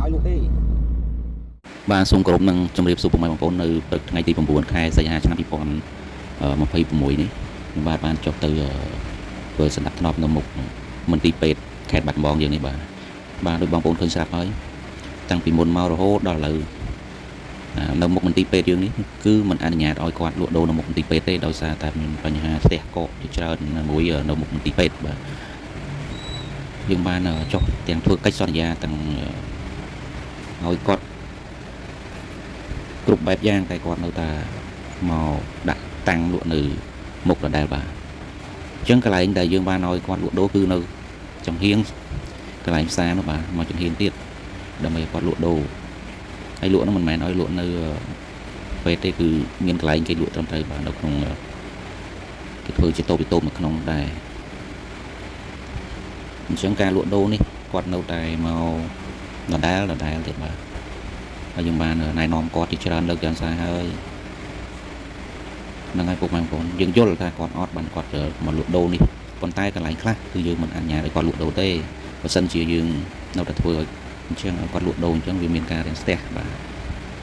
ឲ្យលក់ទេបាទសូមគោរពនឹងជម្រាបសួរពុកម៉ែបងប្អូននៅព្រឹកថ្ងៃទី9ខែសីហាឆ្នាំ2026នេះខ្ញុំបានចុះទៅធ្វើសណ្ដាប់ធ្នាប់នៅមុខមន្ទីរពេទ្យខេត្តបាត់ដំបងយើងនេះបាទដោយបងប្អូនឃើញស្រាប់ហើយតាំងពីមុនមករហូតដល់ឥឡូវនៅមុខមន្ទីរពេទ្យយើងនេះគឺមិនអនុញ្ញាតឲ្យគាត់លក់ដូរនៅមុខមន្ទីរពេទ្យទេដោយសារតែមានបញ្ហាផ្ទះកកជាច្រើនមួយនៅមុខមន្ទីរពេទ្យបាទយើងបានចុះទាំងធ្វើកិច្ចសន្យាទាំងឲ្យគាត់គ្រប់បែបយ៉ាងតែគាត់នៅតែមកដាក់តាំងលក់នៅមុខដដែលបាទអញ្ចឹងកន្លែងដែលយើងបានឲ្យគាត់លក់ដូរគឺនៅចំហៀងកន្លែងផ្សារនោះបាទមកចំហៀងទៀតដើម្បីគាត់លក់ដូរហើយលក់នោះមិនមែនឲ្យលក់នៅពេលទេគឺមានកន្លែងគេលក់ត្រឹមត្រូវបាទនៅក្នុងគេធ្វើជាតូបនៅក្នុងដែរអញ្ចឹងការលក់ដូរនេះគាត់នៅតែមកដដែលទៀតបាទហើយយើងបានណែនាំគាត់ជាច្រើនលើកយ៉ាងសារហើយនឹងឲ្យពុកម៉ែបងប្អូនយើងយល់ថាគាត់អត់បានគាត់មកលក់ដូរនេះប៉ុន្តែកន្លែងខ្លះគឺយើងមិនអនុញ្ញាតឲ្យគាត់លក់ដូរទេបើសិនជាយើងនៅតែធ្វើឲ្យអញ្ចឹងគាត់លក់ដូរអញ្ចឹងវាមានការរាំងស្ទះបាទ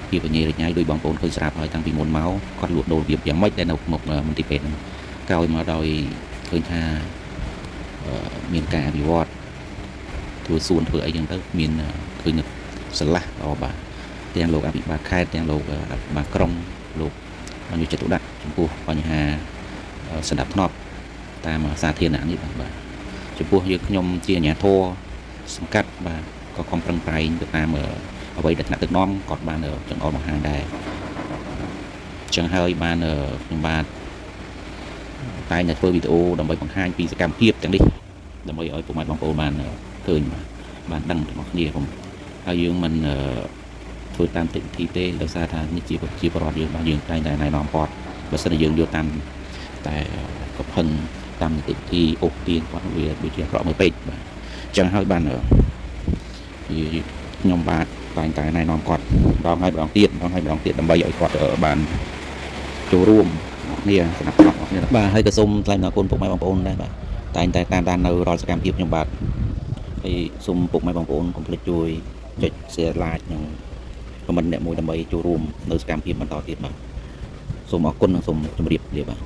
ពីបញ្ញារញ៉ៃដោយបងប្អូនឃើញស្រាប់ហើយតាំងពីមុនមកគាត់លក់ដូររបៀបយ៉ាងម៉េចដែលនៅមុខមន្ទីរពេទ្យហ្នឹងក្រោយមកដោយឃើញថាមានការអភិវឌ្ឍធ្វើសួនធ្វើអីចឹងទៅមានឃើញស្រឡះល្អបាទទាំងលោកអភិបាលខេត្តទាំងលោកអភិបាលក្រុងលោកយកចិត្តទុកដាក់ចំពោះបញ្ហាសណ្ដាប់ធ្នាប់តាមសាធារណៈនេះបាទចំពោះយើងខ្ញុំជាអាជ្ញាធរសង្កាត់បាទក៏ខំប្រឹងប្រែងទៅតាមអ្វីដែលថ្នាក់ដឹកនាំគាត់បានចង្អុលបង្ហាញដែរអញ្ចឹងហើយបានខ្ញុំបាទតែងតែធ្វើវីដេអូដើម្បីបង្ហាញពីសកម្មភាពទាំងនេះដើម្បីឲ្យពុកម៉ែបងប្អូនបានឃើញបានដឹងទាំងអស់គ្នាខ្ញុំហើយយើងមិនធ្វើតាមទិដ្ឋិទេដោយសារថានេះជាប្រវត្តិយើងតែងតែណែនាំគាត់បើសិនជាយើងយកតាមតែកំហឹងតាមទិដ្ឋិអូសទាញគាត់វាដូចជាអាក្រក់មួយពេកបាទអញ្ចឹងហើយបានខ្ញុំបាទតែងតែណែនាំគាត់ម្ដងហើយម្ដងទៀតដើម្បីឲ្យគាត់បានចូលរួមគ្នាស្នាប់ស្នាប់គ្នាបាទហើយក៏សូមថ្លែងអំណរគុណពុកម៉ែបងប្អូនដែរបាទតែងតែតាមដាននៅរាល់សកម្មភាពខ្ញុំបាទហើយសូមពុកម៉ែបងប្អូនកុំភ្លេចជួយចុច share like និង comment អ្នកមួយដើម្បីចូលរួមនៅសកម្មភាពបន្តទៀតបាទសូមអរគុណនិងសូមជម្រាបលាបាទ